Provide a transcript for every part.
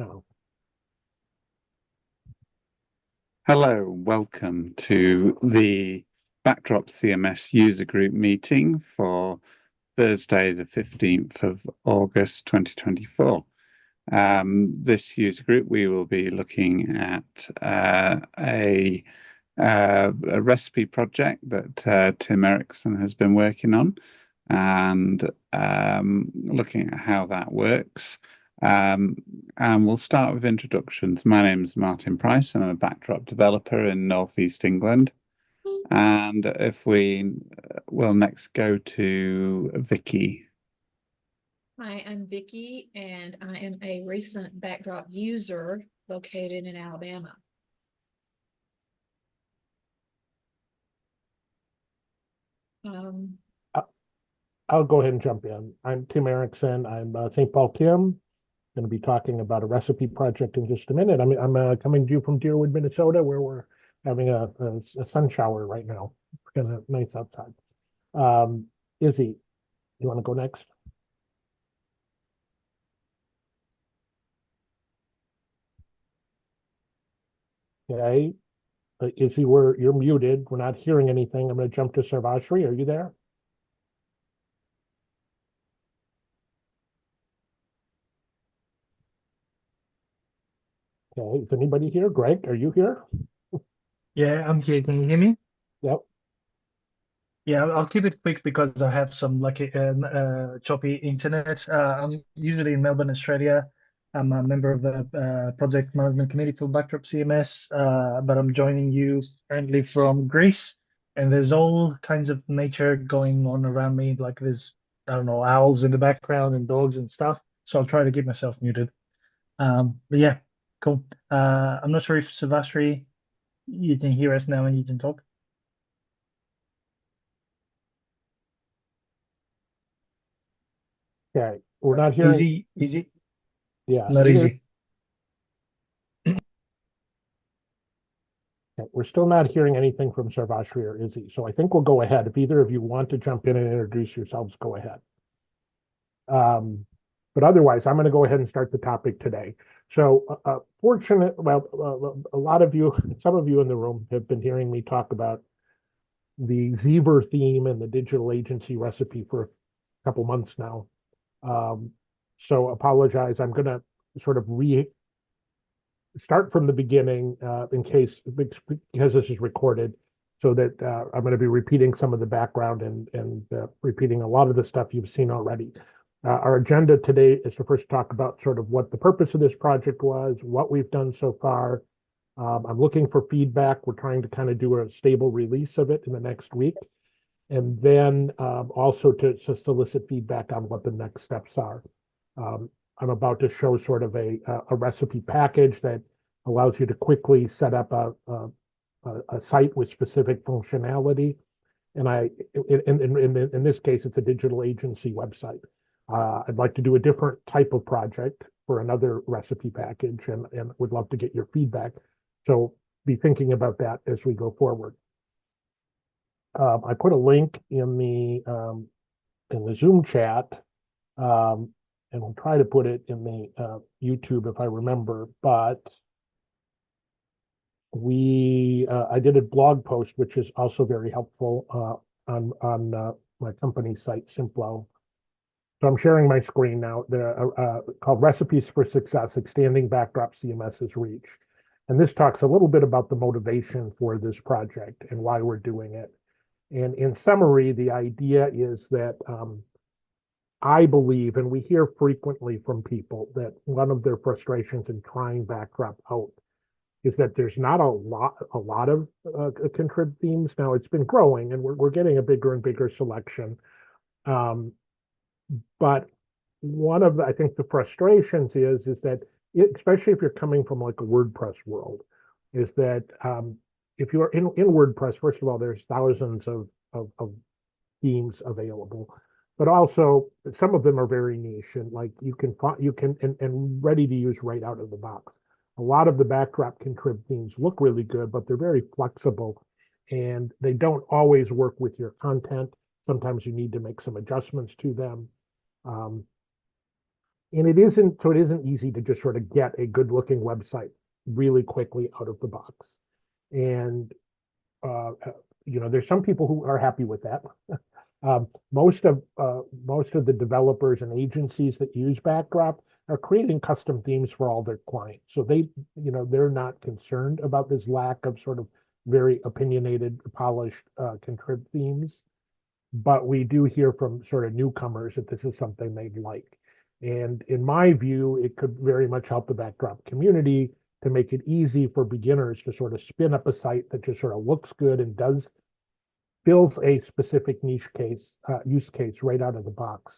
No. Hello, welcome to the Backdrop CMS user group meeting for Thursday, the 15th of August 2024. This user group, we will be looking at a recipe project that Tim Erickson has been working on and looking at how that works. And we'll start with introductions. My name is Martin Price. I'm a backdrop developer in Northeast England. And if we will next go to Vicky. Hi, I'm Vicky, and I am a recent backdrop user located in Alabama. I'll go ahead and jump in. I'm Tim Erickson. I'm St. Paul Kim. Going to be talking about a recipe project in just a minute. I'm coming to you from Deerwood, Minnesota, where we're having a sun shower right now. It's kind of nice outside. Izzy, you want to go next? Okay. Izzy, you're muted. We're not hearing anything. I'm going to jump to Sarvashri. Are you there? Okay. Is anybody here? Greg, are you here? Yeah, I'm here. Can you hear me? Yep. Yeah, I'll keep it quick because I have some choppy internet. I'm usually in Melbourne, Australia. I'm a member of the project management committee for Backdrop CMS, but I'm joining you currently from Greece. And there's all kinds of nature going on around me, like there's, I don't know, owls in the background and dogs and stuff. So I'll try to keep myself muted. But yeah, cool. I'm not sure if Savastri, you can hear us now and you can talk. Okay. We're not hearing. Easy. Yeah. Not easy. Okay. We're still not hearing anything from Sarvashri or Izzy. So I think we'll go ahead. If either of you want to jump in and introduce yourselves, go ahead. But otherwise, I'm going to go ahead and start the topic today. So a lot of you, some of you in the room have been hearing me talk about the Zever theme and the digital agency recipe for a couple months now. So apologize. I'm going to sort of start from the beginning because this is recorded, so that I'm going to be repeating some of the background and repeating a lot of the stuff you've seen already. Our agenda today is to first talk about sort of what the purpose of this project was, what we've done so far. I'm looking for feedback. We're trying to kind of do a stable release of it in the next week. And then also to solicit feedback on what the next steps are. I'm about to show sort of a recipe package that allows you to quickly set up a site with specific functionality. And in this case, it's a digital agency website. I'd like to do a different type of project for another recipe package and would love to get your feedback. So be thinking about that as we go forward. I put a link in the Zoom chat, and we'll try to put it in the YouTube if I remember. But I did a blog post, which is also very helpful on my company site, Simplo. So I'm sharing my screen now. They're called Recipes for Success: Extending Backdrop CMS's Reach. And this talks a little bit about the motivation for this project and why we're doing it. And in summary, the idea is that I believe, and we hear frequently from people, that one of their frustrations in trying Backdrop out is that there's not a lot of contrib themes. Now it's been growing, and we're getting a bigger and bigger selection. But one of I think the frustrations is that especially if you're coming from like a WordPress world, is that if you're in WordPress, first of all, there's thousands of themes available, but also some of them are very niche and like you can and ready to use right out of the box. A lot of the backdrop contrib themes look really good, but they're very flexible and they don't always work with your content. Sometimes you need to make some adjustments to them. And it isn't easy to just sort of get a good looking website really quickly out of the box. And, there's some people who are happy with that. Most of the developers and agencies that use Backdrop are creating custom themes for all their clients. So they're not concerned about this lack of sort of very opinionated, polished contrib themes. But we do hear from sort of newcomers that this is something they'd like. And in my view, it could very much help the Backdrop community to make it easy for beginners to sort of spin up a site that just sort of looks good and fills a specific niche use case right out of the box.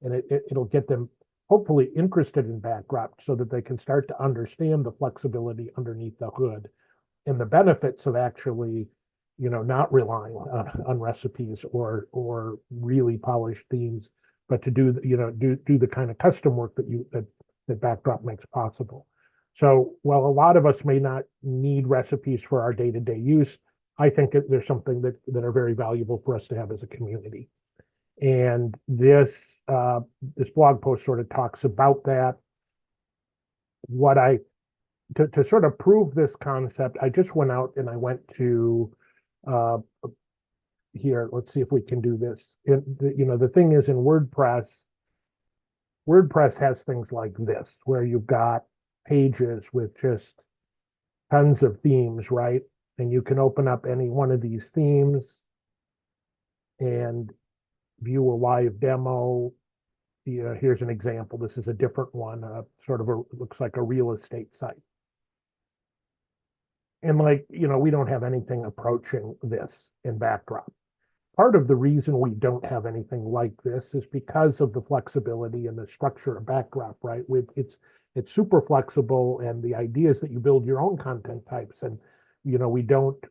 And it'll get them hopefully interested in Backdrop so that they can start to understand the flexibility underneath the hood and the benefits of actually, not relying on recipes or really polished themes, but to do the kind of custom work that Backdrop makes possible. So while a lot of us may not need recipes for our day-to-day use, I think there's something that are very valuable for us to have as a community. And this blog post sort of talks about that. To sort of prove this concept, I just went out and I went to here. Let's see if we can do this. The thing is, in WordPress has things like this, where you've got pages with just tons of themes, right? And you can open up any one of these themes and view a live demo. Here's an example. This is a different one, looks like a real estate site. And we don't have anything approaching this in Backdrop. Part of the reason we don't have anything like this is because of the flexibility and the structure of Backdrop, right? It's super flexible, and the idea is that you build your own content types, and we don't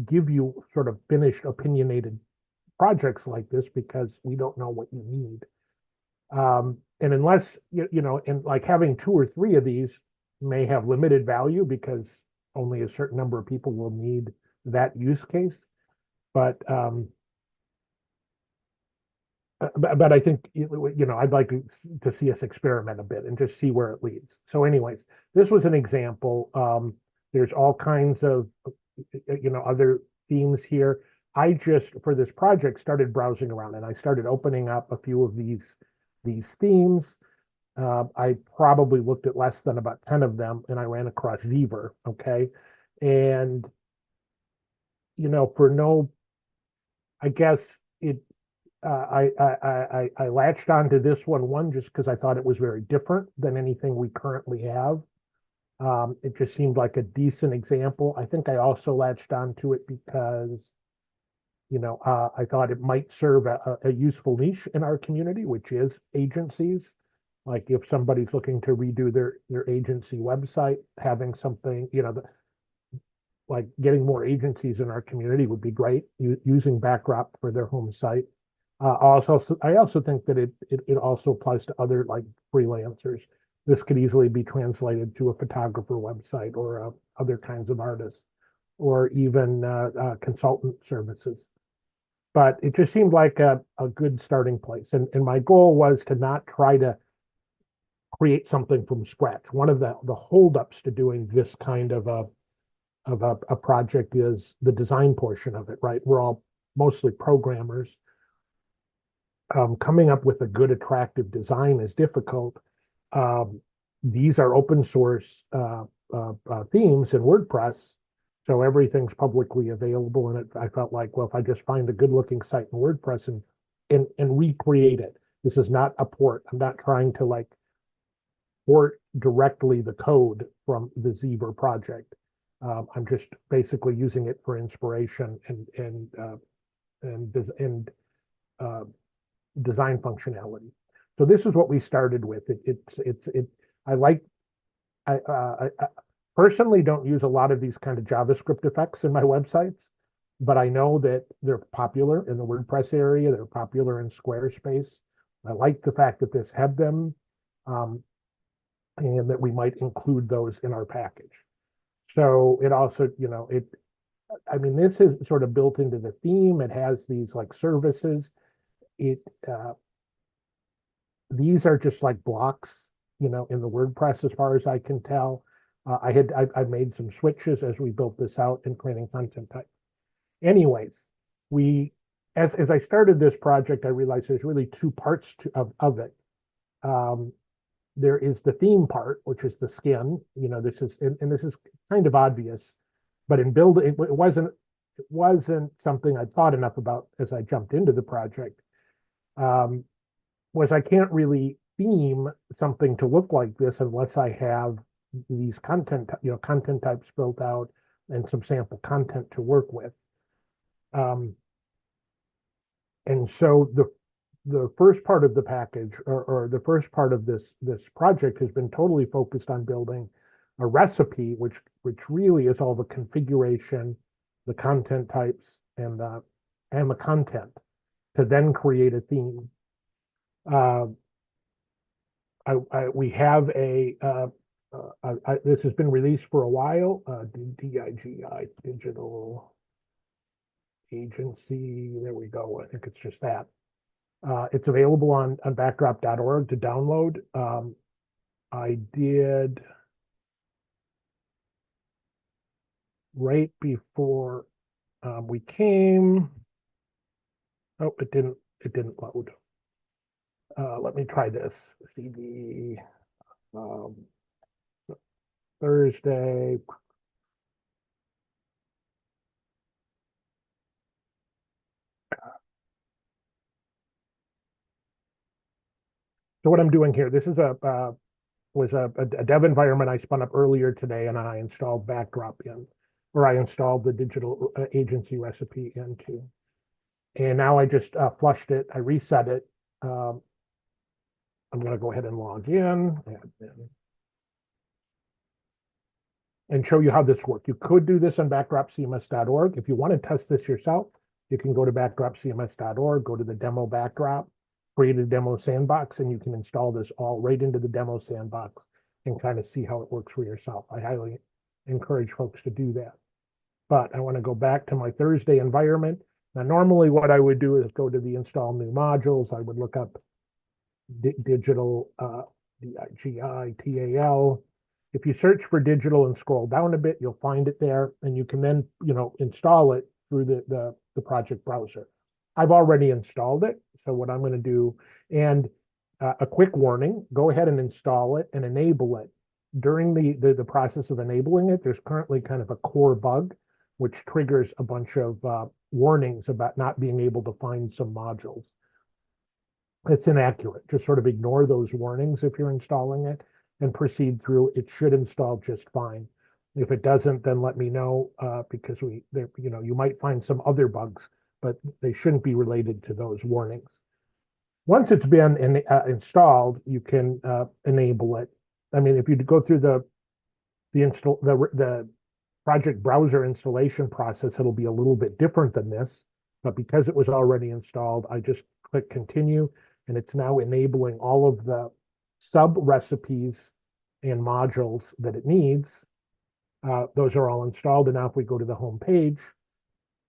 give you sort of finished opinionated projects like this because we don't know what you need. And unless and like having 2 or 3 of these may have limited value because only a certain number of people will need that use case. But I think I'd like to see us experiment a bit and just see where it leads. So, anyways, this was an example. There's all kinds of other themes here. I just for this project started browsing around and I started opening up a few of these themes. I probably looked at less than about 10 of them, and I ran across Zever. Okay, and I guess it. I latched onto this one just because I thought it was very different than anything we currently have. It just seemed like a decent example. I think I also latched onto it because, I thought it might serve a useful niche in our community, which is agencies. Like if somebody's looking to redo their agency website, having something, like getting more agencies in our community would be great, using Backdrop for their home site. I also think that it also applies to other like freelancers. This could easily be translated to a photographer website or other kinds of artists, or even consultant services. But it just seemed like a good starting place. And my goal was to not try to create something from scratch. One of the holdups to doing this kind of a project is the design portion of it, right? We're all mostly programmers. Coming up with a good, attractive design is difficult. These are open source themes in WordPress, so everything's publicly available. And I felt like, well, if I just find a good-looking site in WordPress and recreate it, this is not a port. I'm not trying to like port directly the code from the Zever project. I'm just basically using it for inspiration and design functionality. So this is what we started with. I personally don't use a lot of these kind of JavaScript effects in my websites, but I know that they're popular in the WordPress area. They're popular in Squarespace. I like the fact that this had them, and that we might include those in our package. So it also, this is sort of built into the theme. It has these like services. These are just like blocks in the WordPress as far as I can tell. I've made some switches as we built this out in creating content type. Anyways, as I started this project, I realized there's really two parts of it. There is the theme part, which is the skin. This is kind of obvious, but in building, it wasn't something I'd thought enough about as I jumped into the project. Was I can't really theme something to look like this unless I have these content types built out and some sample content to work with. And so the first part of the package or the first part of this project has been totally focused on building a recipe, which really is all the configuration, the content types, and the content to then create a theme. We have this has been released for a while, DIGI, Digital Agency. There we go. I think it's just that. It's available on backdrop.org to download. I did right before we came. Oh, it didn't load. Let me try this. CD Thursday. So what I'm doing here, this is was a dev environment I spun up earlier today, and I installed Backdrop in, or I installed the digital agency recipe into. And now I just flushed it. I reset it. I'm going to go ahead and log in and show you how this works. You could do this on backdropcms.org. If you want to test this yourself, you can go to backdropcms.org, go to the demo backdrop, create a demo sandbox, and you can install this all right into the demo sandbox and kind of see how it works for yourself. I highly encourage folks to do that. But I want to go back to my Thursday environment. Now, normally what I would do is go to the install new modules. I would look up digital, DIGI, If you search for digital and scroll down a bit, you'll find it there, and you can then, install it through the project browser. I've already installed it, so what I'm going to do, and a quick warning, go ahead and install it and enable it. During the process of enabling it, there's currently kind of a core bug, which triggers a bunch of warnings about not being able to find some modules. It's inaccurate. Just sort of ignore those warnings if you're installing it and proceed through. It should install just fine. If it doesn't, then let me know because you might find some other bugs, but they shouldn't be related to those warnings. Once it's been installed, you can enable it. I mean, if you go through the project browser installation process, it'll be a little bit different than this, but because it was already installed, I just click continue, and it's now enabling all of the sub recipes and modules that it needs. Those are all installed, and now if we go to the home page,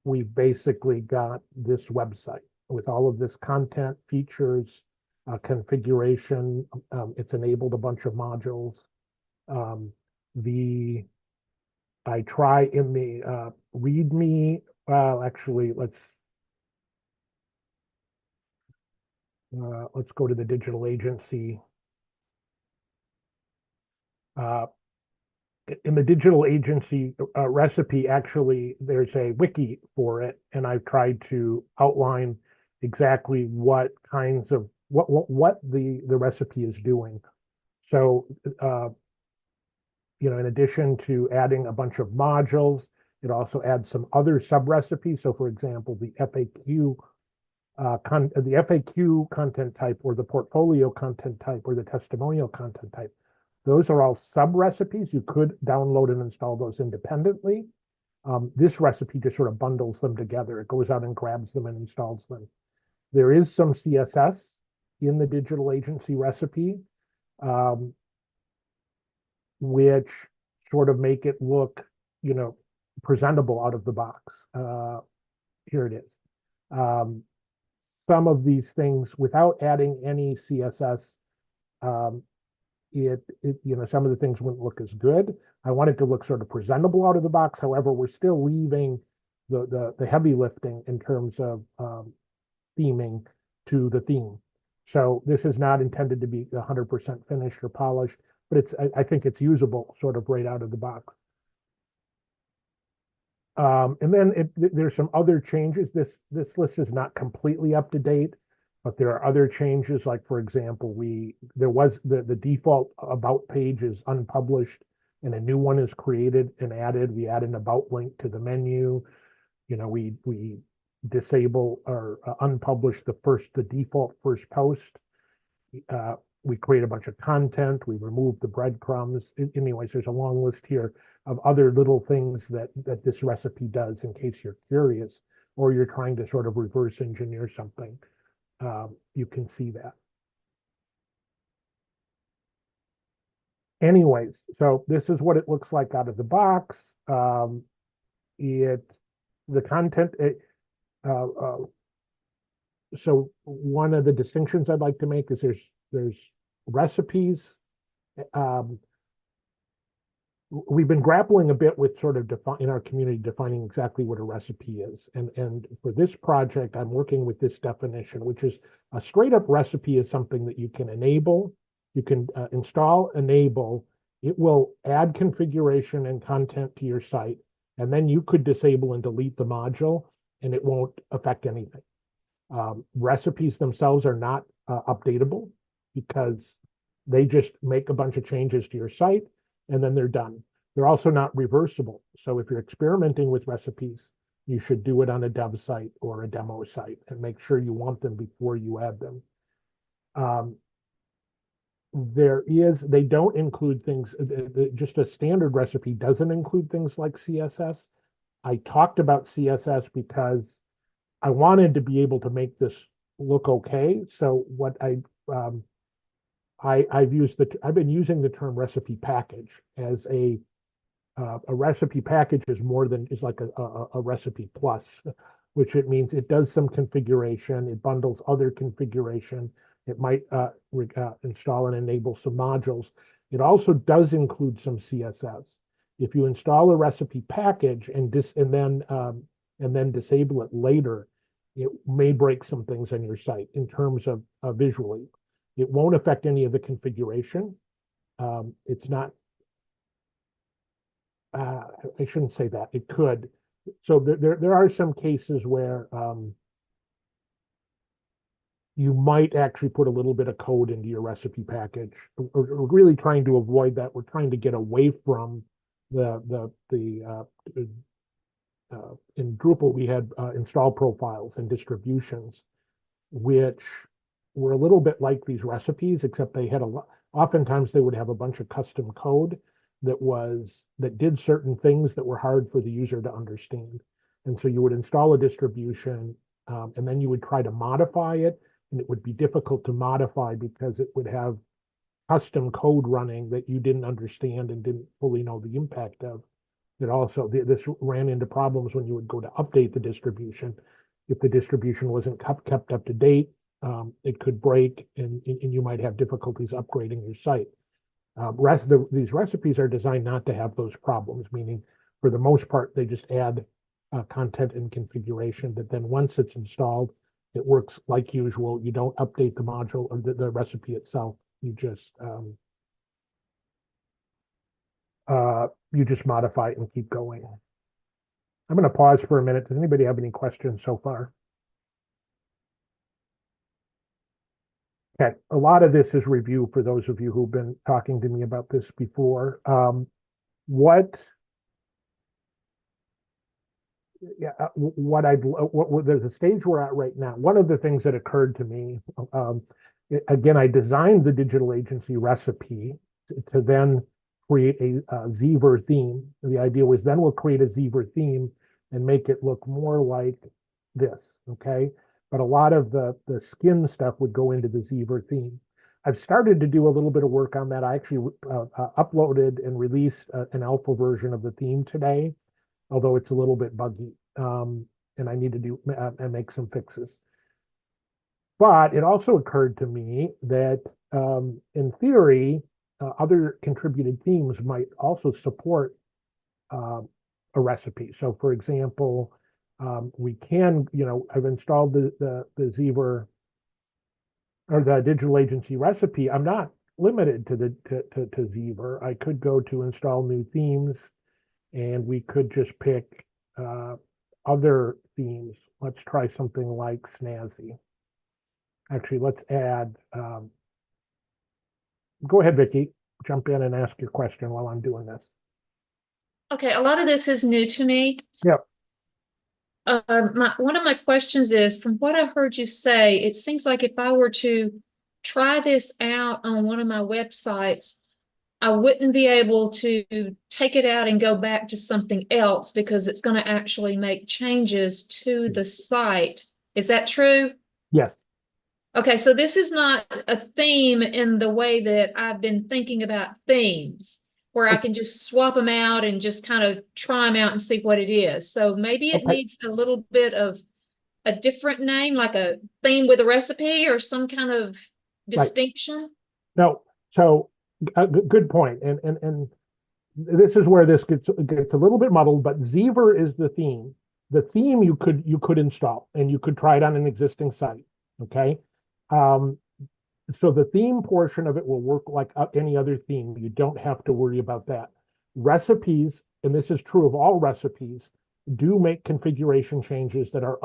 we've basically got this website with all of this content, features, configuration. It's enabled a bunch of modules. I try in the README. Well, actually, let's go to the digital agency. In the digital agency recipe, actually, there's a wiki for it, and I've tried to outline exactly what kinds of what the recipe is doing. So, in addition to adding a bunch of modules, it also adds some other sub recipes. So, for example, the FAQ content type, or the portfolio content type, or the testimonial content type. Those are all sub recipes. You could download and install those independently. This recipe just sort of bundles them together. It goes out and grabs them and installs them. There is some CSS in the digital agency recipe, which sort of make it look, presentable out of the box. Here it is. Some of these things, without adding any CSS, some of the things wouldn't look as good. I want it to look sort of presentable out of the box. However, we're still leaving the heavy lifting in terms of theming to the theme. So this is not intended to be 100% finished or polished, but I think it's usable sort of right out of the box. And then there's some other changes. This list is not completely up to date, but there are other changes. Like, for example, there was the default about page is unpublished, and a new one is created and added. We add an about link to the menu. We disable or unpublish the default first post. We create a bunch of content. We remove the breadcrumbs. Anyways, there's a long list here of other little things that this recipe does in case you're curious or you're trying to sort of reverse engineer something. You can see that. Anyways, so this is what it looks like out of the box. The content, so one of the distinctions I'd like to make is there's recipes. We've been grappling a bit with sort of in our community defining exactly what a recipe is. And for this project, I'm working with this definition, which is a straight up recipe is something that you can enable, you can install, enable. It will add configuration and content to your site. And then you could disable and delete the module and it won't affect anything. Recipes themselves are not updatable because they just make a bunch of changes to your site and then they're done. They're also not reversible. So if you're experimenting with recipes, you should do it on a dev site or a demo site and make sure you want them before you add them. They don't include things, just a standard recipe doesn't include things like CSS. I talked about CSS because I wanted to be able to make this look okay. So what I've been using the term recipe package as a recipe package is like a recipe plus, which it means it does some configuration, it bundles other configuration, it might install and enable some modules. It also does include some CSS. If you install a recipe package and then disable it later, it may break some things on your site in terms of visually. It won't affect any of the configuration. It's not, I shouldn't say that, it could. So there are some cases where you might actually put a little bit of code into your recipe package. We're really trying to avoid that. We're trying to get away from in Drupal, we had install profiles and distributions, which were a little bit like these recipes, except they had oftentimes they would have a bunch of custom code that did certain things that were hard for the user to understand. And so you would install a distribution, and then you would try to modify it, and it would be difficult to modify because it would have custom code running that you didn't understand and didn't fully know the impact of. It also, this ran into problems when you would go to update the distribution. If the distribution wasn't kept up to date, it could break and you might have difficulties upgrading your site. These recipes are designed not to have those problems, meaning for the most part, they just add content and configuration that then once it's installed, it works like usual. You don't update the module or the recipe itself. You just modify it and keep going. I'm going to pause for a minute. Does anybody have any questions so far? Okay, a lot of this is review for those of you who've been talking to me about this before. There's a stage we're at right now. One of the things that occurred to me, again, I designed the digital agency recipe to then create a Zver theme. And the idea was then we'll create a Zver theme and make it look more like this, okay? But a lot of the skin stuff would go into the Zver theme. I've started to do a little bit of work on that. I actually uploaded and released an alpha version of the theme today, although it's a little bit buggy, and I need to do and make some fixes. But it also occurred to me that in theory, other contributed themes might also support a recipe. So for example, we can, I've installed the Zever or the digital agency recipe. I'm not limited to Zever. I could go to install new themes, and we could just pick other themes. Let's try something like Snazzy. Actually, let's add, go ahead, Vicki, jump in and ask your question while I'm doing this. Okay, a lot of this is new to me. Yep. One of my questions is, from what I heard you say, it seems like if I were to try this out on one of my websites, I wouldn't be able to take it out and go back to something else because it's going to actually make changes to the site. Is that true? Yes. Okay, so this is not a theme in the way that I've been thinking about themes, where I can just swap them out and just kind of try them out and see what it is. So maybe it needs a little bit of a different name, like a theme with a recipe or some kind of distinction. No, so good point. And this is where this gets a little bit muddled, but Zever is the theme. The theme you could install and you could try it on an existing site. Okay. So the theme portion of it will work like any other theme. You don't have to worry about that. Recipes, and this is true of all recipes, do make configuration changes that are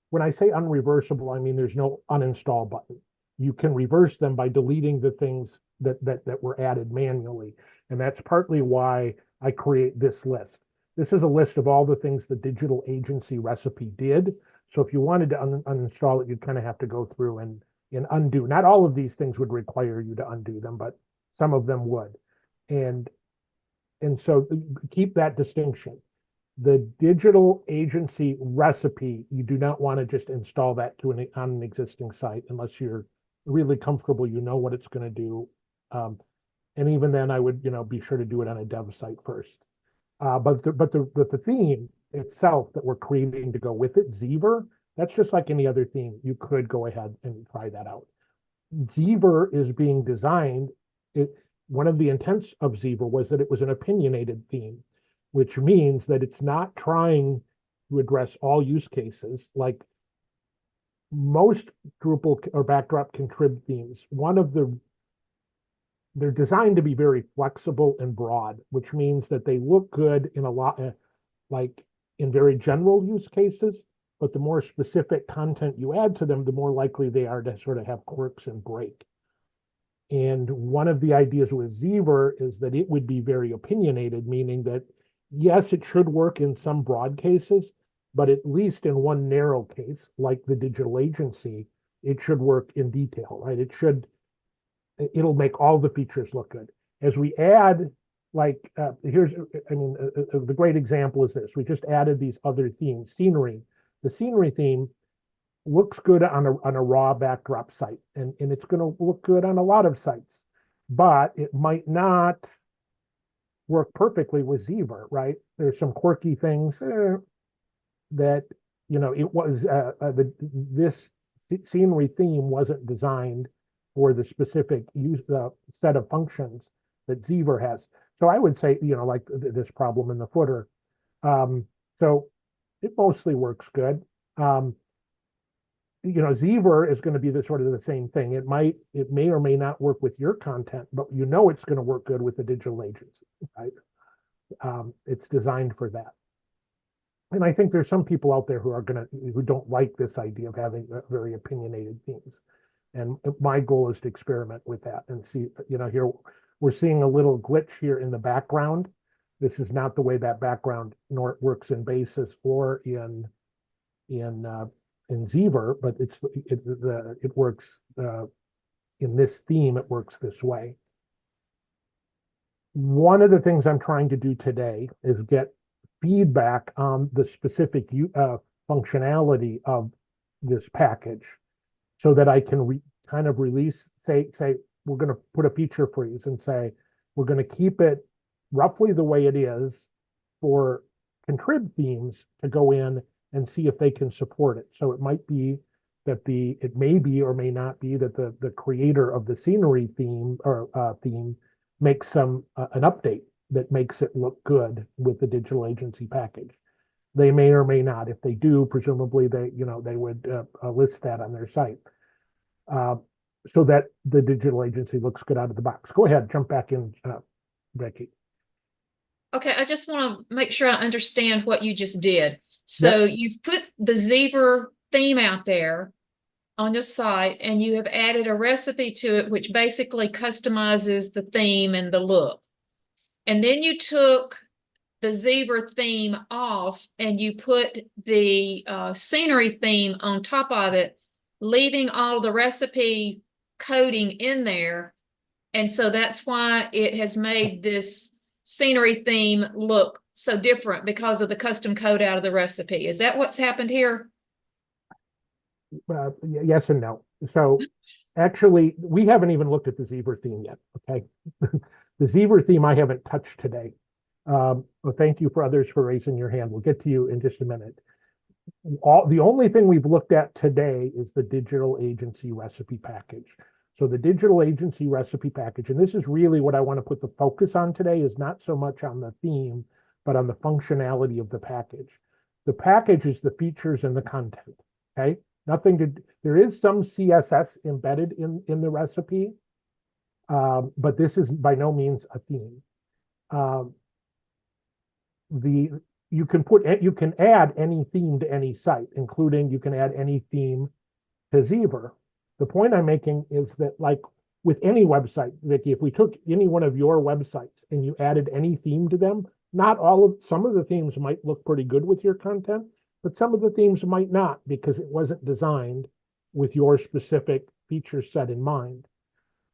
when I say unreversible, I mean there's no uninstall button. You can reverse them by deleting the things that were added manually. And that's partly why I create this list. This is a list of all the things the digital agency recipe did. So if you wanted to uninstall it, you'd kind of have to go through and undo. Not all of these things would require you to undo them, but some of them would. And so keep that distinction. The digital agency recipe, you do not want to just install that on an existing site unless you're really comfortable, you know what it's going to do. And even then I would, be sure to do it on a dev site first. But the theme itself that we're creating to go with it, Zever, that's just like any other theme. You could go ahead and try that out. Zever is being designed. One of the intents of Zever was that it was an opinionated theme, which means that it's not trying to address all use cases like most Drupal or Backdrop contrib themes. They're designed to be very flexible and broad, which means that they look good in a lot, like in very general use cases, but the more specific content you add to them, the more likely they are to sort of have quirks and break. And one of the ideas with Zever is that it would be very opinionated, meaning that, yes, it should work in some broad cases, but at least in one narrow case, like the digital agency, it should work in detail, right? It'll make all the features look good. As we add, the great example is this. We just added these other themes, scenery. The scenery theme looks good on a raw backdrop site, and it's going to look good on a lot of sites, but it might not work perfectly with Zever, right? There's some quirky things that, it was, this scenery theme wasn't designed for the specific set of functions that Zever has. So I would say, like this problem in the footer. So it mostly works good. Zever is going to be the same thing. It may or may not work with your content, but it's going to work good with the digital agency, right? It's designed for that. And I think there's some people out there who don't like this idea of having very opinionated themes. And my goal is to experiment with that and see, here we're seeing a little glitch here in the background. This is not the way that background works in Basis or in Zever, but it works in this theme. It works this way. One of the things I'm trying to do today is get feedback on the specific functionality of this package, so that I can kind of release, say we're going to put a feature freeze and say we're going to keep it roughly the way it is for contrib themes to go in and see if they can support it. So it might be that it may be or may not be that the creator of the scenery theme or theme make some an update that makes it look good with the digital agency package. They may or may not. If they do, presumably they would list that on their site, so that the digital agency looks good out of the box. Go ahead, jump back in, Becky. Okay, I just want to make sure I understand what you just did. So you've put the Zever theme out there on your site, and you have added a recipe to it, which basically customizes the theme and the look. And then you took the Zever theme off and you put the scenery theme on top of it, leaving all the recipe coding in there. And so that's why it has made this scenery theme look so different, because of the custom code out of the recipe. Is that what's happened here? Yes and no. So actually, we haven't even looked at the Zever theme yet. Okay, the Zever theme I haven't touched today. Well, thank you for others for raising your hand. We'll get to you in just a minute. The only thing we've looked at today is the digital agency recipe package. So the digital agency recipe package, and this is really what I want to put the focus on today, is not so much on the theme, but on the functionality of the package. The package is the features and the content. Okay, there is some CSS embedded in the recipe, but this is by no means a theme. You can add any theme to any site, including you can add any theme to Zever. The point I'm making is that, like with any website, Vicki, if we took any one of your websites and you added any theme to them, some of the themes might look pretty good with your content, but some of the themes might not, because it wasn't designed with your specific feature set in mind.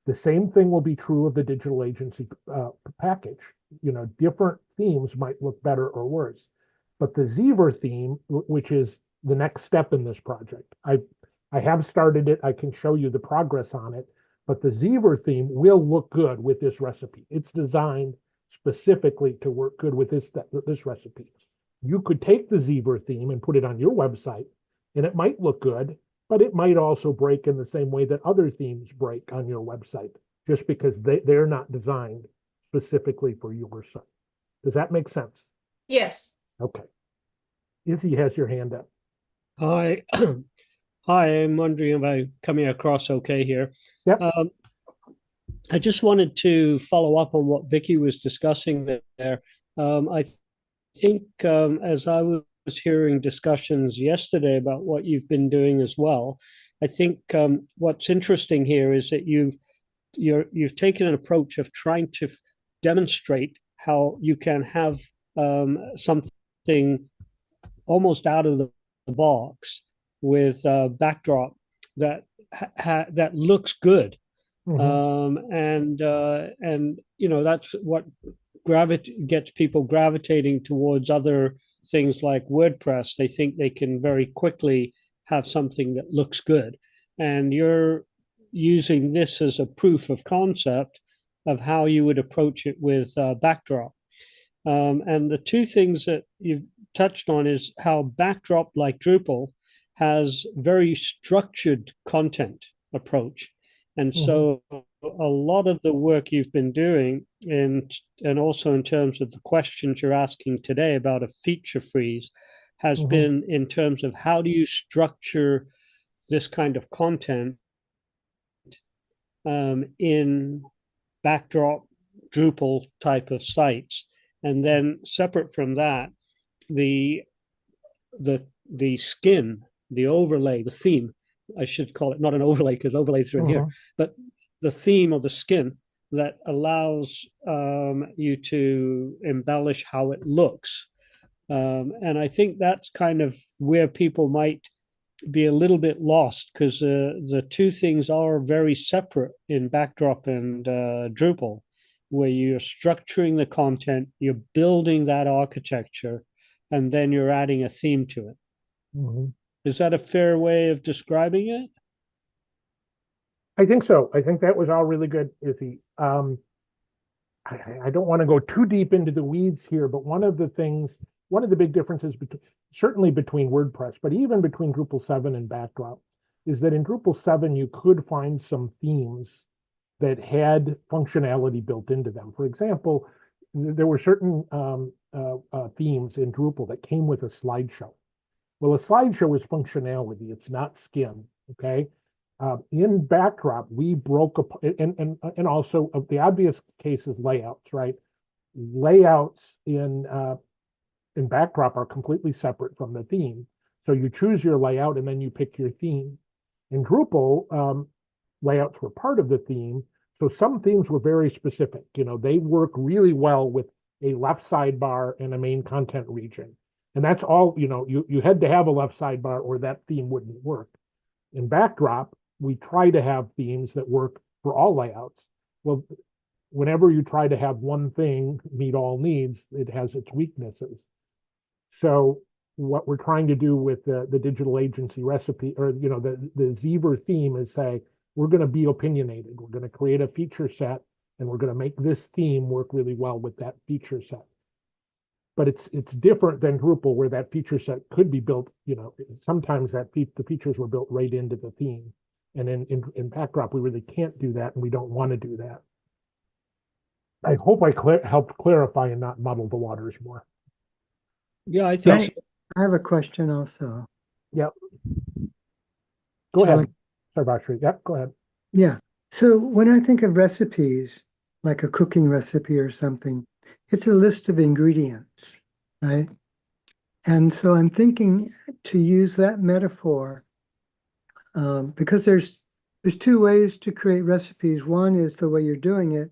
The same thing will be true of the digital agency package. Different themes might look better or worse. But the Zever theme, which is the next step in this project, I have started it. I can show you the progress on it. But the Zever theme will look good with this recipe. It's designed specifically to work good with this recipe. You could take the Zever theme and put it on your website, and it might look good, but it might also break in the same way that other themes break on your website, just because they're not designed specifically for your site. Does that make sense? Yes. Okay. Izzy has your hand up. Hi. Hi, I'm wondering if I'm coming across okay here. Yep. I just wanted to follow up on what Vicki was discussing there. I think as I was hearing discussions yesterday about what you've been doing as well, I think what's interesting here is that you've taken an approach of trying to demonstrate how you can have something almost out of the box with a backdrop that looks good. And that's what gets people gravitating towards other things like WordPress. They think they can very quickly have something that looks good, and you're using this as a proof of concept of how you would approach it with backdrop. And the two things that you've touched on is how backdrop, like Drupal, has very structured content approach. And so a lot of the work you've been doing, and also in terms of the questions you're asking today about a feature freeze, has been in terms of how do you structure this kind of content in backdrop Drupal type of sites. And then separate from that, the skin, the overlay, the theme, I should call it, not an overlay because overlays are in here, but the theme or the skin that allows you to embellish how it looks. And I think that's kind of where people might be a little bit lost, because the two things are very separate in backdrop and Drupal, where you're structuring the content, you're building that architecture, and then you're adding a theme to it. Is that a fair way of describing it? I think so. I think that was all really good, Izzy. I don't want to go too deep into the weeds here, but one of the big differences certainly between WordPress, but even between Drupal 7 and Backdrop, is that in Drupal 7 you could find some themes that had functionality built into them. For example, there were certain themes in Drupal that came with a slideshow. Well, a slideshow is functionality. It's not skin. Okay. In Backdrop, we broke up, and also the obvious case is layouts, right? Layouts in Backdrop are completely separate from the theme. So you choose your layout and then you pick your theme. In Drupal, layouts were part of the theme. So some themes were very specific. You know, they work really well with a left sidebar and a main content region. And that's all, you know, you had to have a left sidebar or that theme wouldn't work. In Backdrop, we try to have themes that work for all layouts. Well, whenever you try to have one thing meet all needs, it has its weaknesses. So what we're trying to do with the digital agency recipe, or you know, the Zever theme, is say we're going to be opinionated. We're going to create a feature set, and we're going to make this theme work really well with that feature set. But it's different than Drupal, where that feature set could be built. You know, sometimes the features were built right into the theme, and in Backdrop we really can't do that, and we don't want to do that. I hope I helped clarify and not muddle the waters more. Yeah, I think I, so. I have a question also. Yep. Go Shall ahead, Sarvashri. Yep, go ahead. Yeah. So when I think of recipes, like a cooking recipe or something, it's a list of ingredients, right? And so I'm thinking to use that metaphor because there's two ways to create recipes. One is the way you're doing it,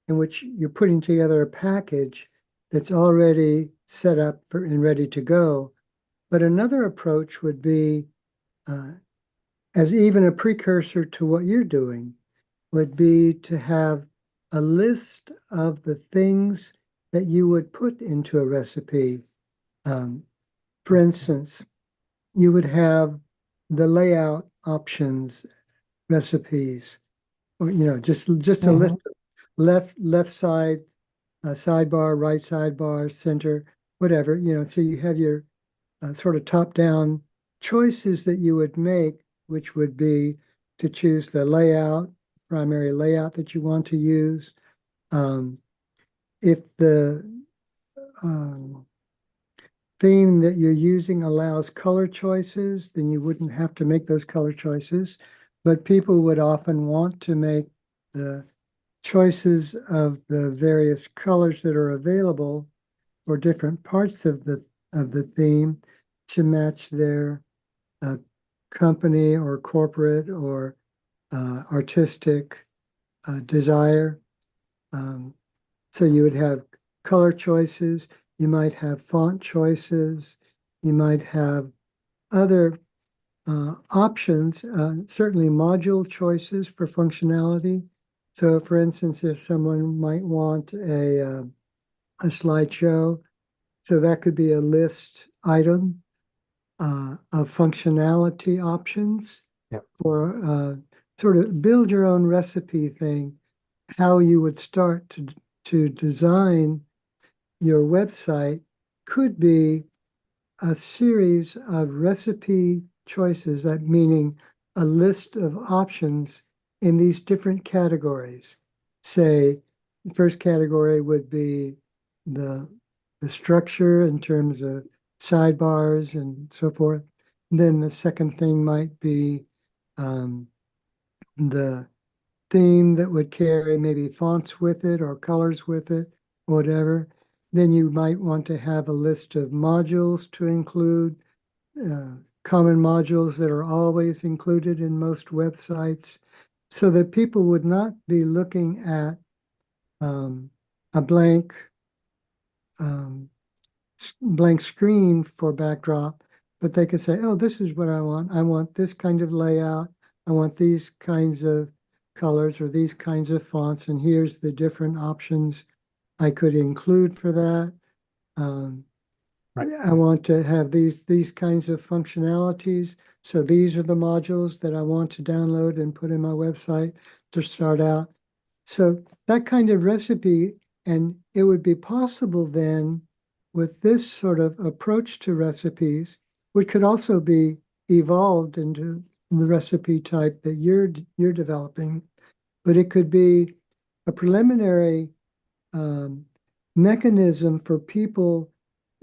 in which you're putting together a package that's already set up for and ready to go. But another approach would be, as even a precursor to what you're doing, would be to have a list of the things that you would put into a recipe. For instance, you would have the layout options recipes, or you know, just a list of left side, sidebar, right sidebar, center, whatever, you know. So you have your sort of top-down choices that you would make, which would be to choose the layout, primary layout that you want to use. If the theme that you're using allows color choices, then you wouldn't have to make those color choices. But people would often want to make the choices of the various colors that are available for different parts of the theme to match their company or corporate or artistic desire. So you would have color choices, you might have font choices, you might have other options, certainly module choices for functionality. So for instance, if someone might want a slideshow, so that could be a list item of functionality options. Yep. For sort of build your own recipe thing, how you would start to design your website could be a series of recipe choices, that meaning a list of options in these different categories. Say, the first category would be the structure in terms of sidebars and so forth. And then the second thing might be the theme that would carry maybe fonts with it or colors with it, whatever. Then you might want to have a list of modules to include, common modules that are always included in most websites, so that people would not be looking at a blank screen for Backdrop, but they could say, oh, this is what I want. I want this kind of layout. I want these kinds of colors or these kinds of fonts, and here's the different options I could include for that. Right. I want to have these kinds of functionalities. So these are the modules that I want to download and put in my website to start out. So that kind of recipe, and it would be possible then with this sort of approach to recipes, which could also be evolved into the recipe type that you're developing, but it could be a preliminary mechanism for people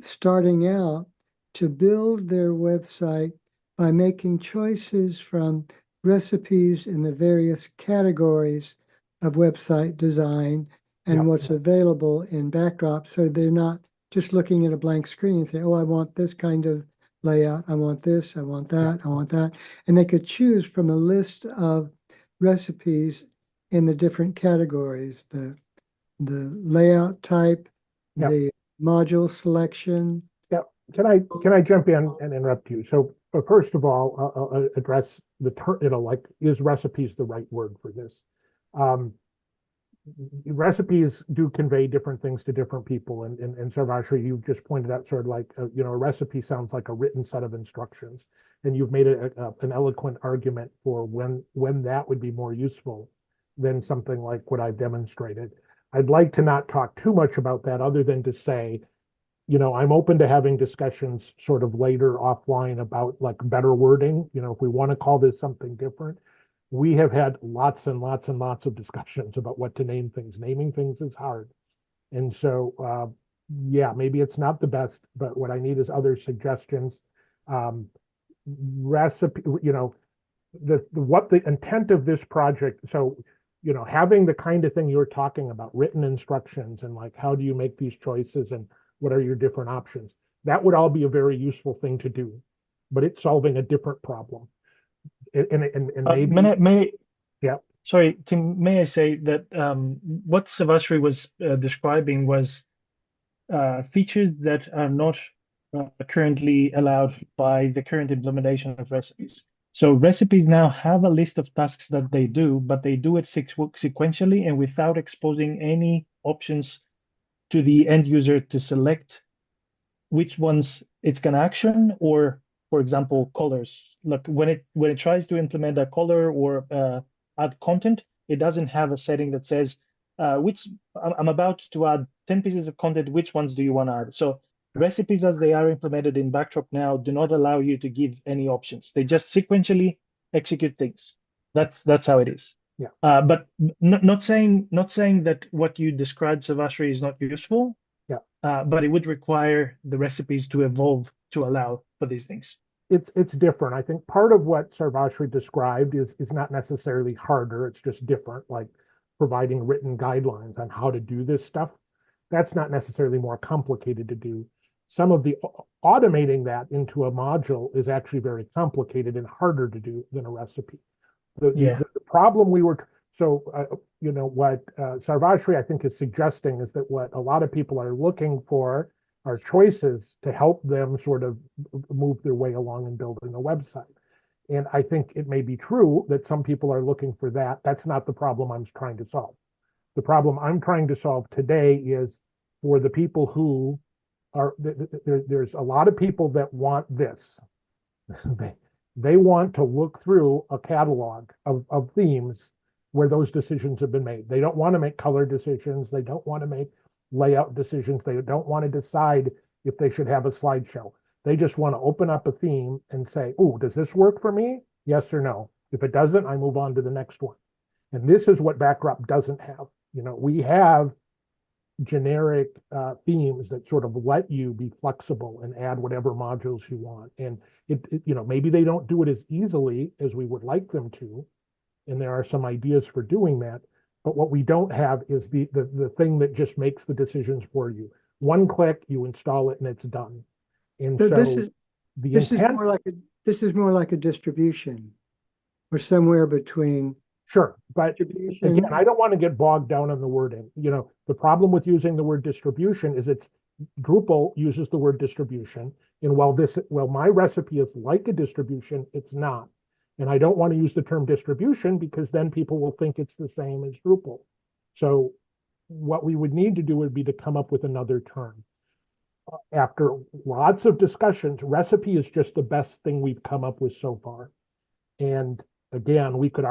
starting out to build their website by making choices from recipes in the various categories of website design and what's available in Backdrop. So they're not just looking at a blank screen and say, oh, I want this kind of layout. I want this, I want that, I want that. And they could choose from a list of recipes in the different categories, the layout type, the module selection. Yeah, can I jump in and interrupt you? So first of all, I'll address the term, like, is recipes the right word for this? Recipes do convey different things to different people, and Sarvashri, you just pointed out sort of like, a recipe sounds like a written set of instructions, and you've made an eloquent argument for when that would be more useful than something like what I've demonstrated. I'd like to not talk too much about that other than to say, I'm open to having discussions sort of later offline about like better wording, if we want to call this something different. We have had lots and lots and lots of discussions about what to name things. Naming things is hard. And so, yeah, maybe it's not the best, but what I need is other suggestions. Recipe, what the intent of this project. So, having the kind of thing you're talking about, written instructions and like, how do you make these choices and what are your different options? That would all be a very useful thing to do, but it's solving a different problem. And maybe, yeah. Sorry, Tim, may I say that what Savasri was describing was features that are not currently allowed by the current implementation of recipes. So recipes now have a list of tasks that they do, but they do it sequentially and without exposing any options to the end user to select which ones it's going to action, or for example, colors. Like when it tries to implement a color or add content, it doesn't have a setting that says which I'm about to add 10 pieces of content, which ones do you want to add? So recipes as they are implemented in Backdrop now do not allow you to give any options. They just sequentially execute things. That's how it is. Yeah. But not saying that what you described, Savasri, is not useful. But it would require the recipes to evolve to allow for these things. It's different. I think part of what Sarvashri described is not necessarily harder. It's just different, like providing written guidelines on how to do this stuff. That's not necessarily more complicated to do. Some of the automating that into a module is actually very complicated and harder to do than a recipe. The problem we were, so, what Sarvashri, I think, is suggesting is that what a lot of people are looking for are choices to help them sort of move their way along in building a website. And I think it may be true that some people are looking for that. That's not the problem I'm trying to solve. The problem I'm trying to solve today is for the people who are, there's a lot of people that want this. They want to look through a catalog of themes where those decisions have been made. They don't want to make color decisions. They don't want to make layout decisions. They don't want to decide if they should have a slideshow. They just want to open up a theme and say, oh, does this work for me? Yes or no. If it doesn't, I move on to the next one. And this is what Backdrop doesn't have. We have generic themes that sort of let you be flexible and add whatever modules you want. And maybe they don't do it as easily as we would like them to. And there are some ideas for doing that. But what we don't have is the thing that just makes the decisions for you. One click, you install it, and it's done. And so this is more like a distribution, or somewhere between. Sure, but again, I don't want to get bogged down on the wording. The problem with using the word distribution is Drupal uses the word distribution, and while my recipe is like a distribution, it's not. And I don't want to use the term distribution because then people will think it's the same as Drupal. So what we would need to do would be to come up with another term. After lots of discussions, recipe is just the best thing we've come up with so far. And again, we could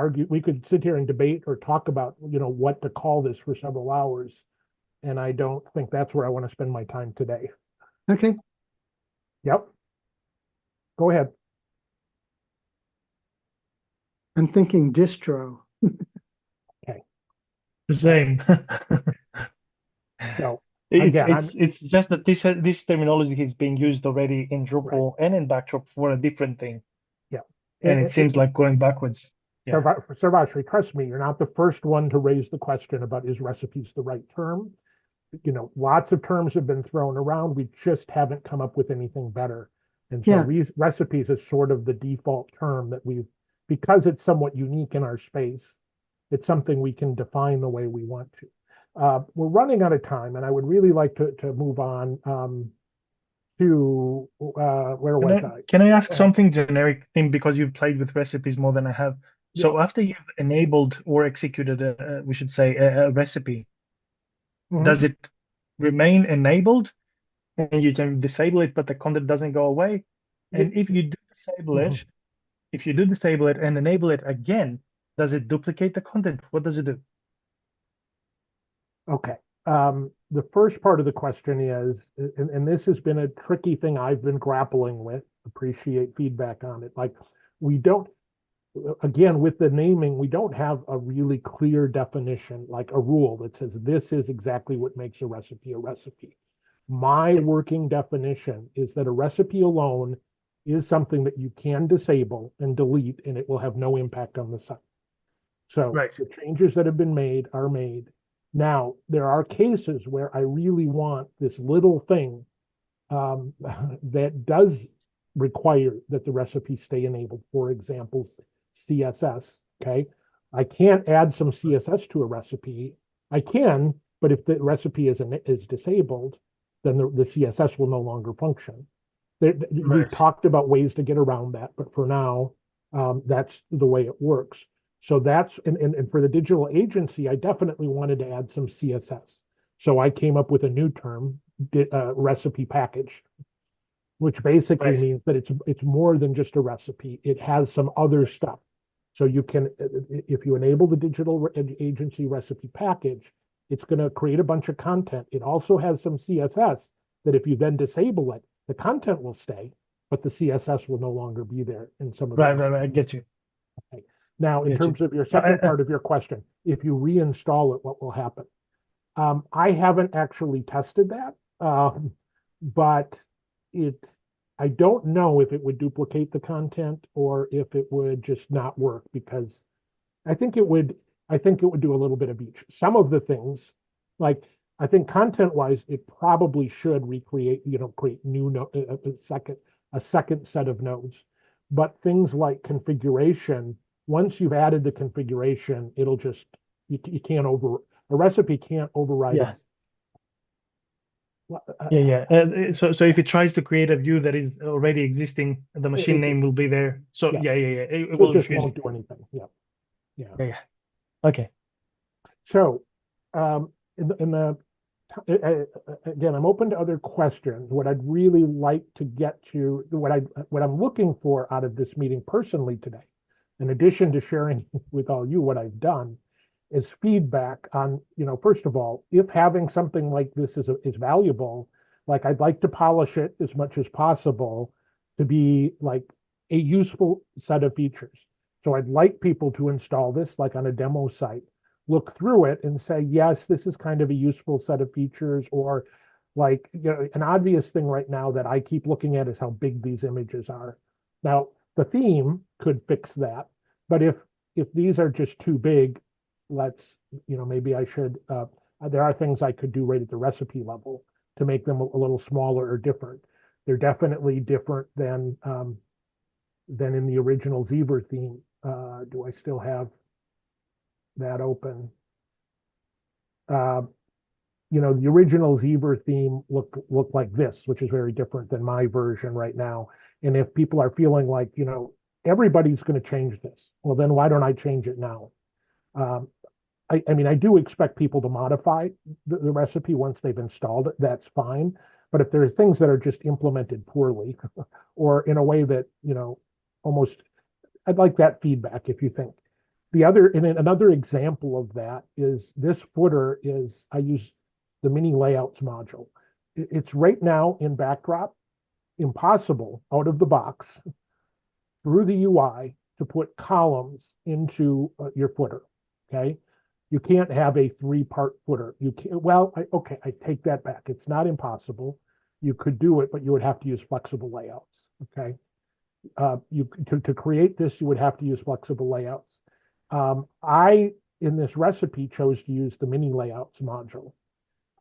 sit here and debate or talk about, what to call this for several hours. And I don't think that's where I want to spend my time today. Okay. Yep. Go ahead. I'm thinking distro. Okay. The same. So It's again, it's just that this terminology is being used already in Drupal and in Backdrop for a different thing, yeah. and it seems like going backwards. Yeah. Sarvashri, trust me, you're not the first one to raise the question about is recipes the right term. You know, lots of terms have been thrown around. We just haven't come up with anything better. And so Yeah. recipes is sort of the default term that because it's somewhat unique in our space, it's something we can define the way we want to. We're running out of time, and I would really like to move on to where was I? Can I ask something generic thing, because you've played with recipes more than I have? So after you've enabled or executed we should say a recipe, does it remain enabled and you can disable it, but the content doesn't go away? And if you do disable it, if you do disable it and enable it again, does it duplicate the content? What does it do? Okay. The first part of the question is, and this has been a tricky thing I've been grappling with, appreciate feedback on it. Like we don't, again, with the naming, we don't have a really clear definition, like a rule that says this is exactly what makes a recipe a recipe. My working definition is that a recipe alone is something that you can disable and delete, and it will have no impact on the site. So the changes that have been made are made. Now, there are cases where I really want this little thing that does require that the recipe stay enabled. For example, CSS, okay? I can't add some CSS to a recipe. I can, but if the recipe is disabled, then the CSS will no longer function. We've talked about ways to get around that, but for now, that's the way it works. So that's, and for the digital agency, I definitely wanted to add some CSS. So I came up with a new term, recipe package, which basically means that it's more than just a recipe. It has some other stuff. So you can, if you enable the digital agency recipe package, it's going to create a bunch of content. It also has some CSS that if you then disable it, the content will stay, but the CSS will no longer be there in some of the. Right, I get you. Okay. Now, in terms of your second part of your question, if you reinstall it, what will happen? I haven't actually tested that, but I don't know if it would duplicate the content or if it would just not work, because I think it would do a little bit of each. Some of the things, like I think content-wise, it probably should recreate, create new a second set of nodes. But things like configuration, once you've added the configuration, it'll just you can't a recipe can't override it. So if it tries to create a view that is already existing, the machine name will be there. So it will just won't do anything. Yeah. Okay. So again, I'm open to other questions. What I'd really like to get to, what I'm looking for out of this meeting personally today, in addition to sharing with all you what I've done, is feedback on, first of all, if having something like this is valuable, like I'd like to polish it as much as possible to be like a useful set of features. So I'd like people to install this like on a demo site, look through it and say, yes, this is kind of a useful set of features, or like, an obvious thing right now that I keep looking at is how big these images are. Now, the theme could fix that, but if these are just too big, maybe I should, there are things I could do right at the recipe level to make them a little smaller or different. They're definitely different than in the original Zebra theme. Do I still have that open? The original Zebra theme looked like this, which is very different than my version right now. And if people are feeling like, everybody's going to change this, well, then why don't I change it now? I do expect people to modify the recipe once they've installed it. That's fine. But if there's things that are just implemented poorly or in a way that, almost, I'd like that feedback if you think. Another example of that is this footer I use the mini layouts module. It's right now in Backdrop, impossible out of the box through the UI to put columns into your footer, okay? You can't have a 3-part footer. You can't, well, okay, I take that back. It's not impossible. You could do it, but you would have to use flexible layouts, okay? To create this, you would have to use flexible layouts. I, in this recipe, chose to use the mini layouts module.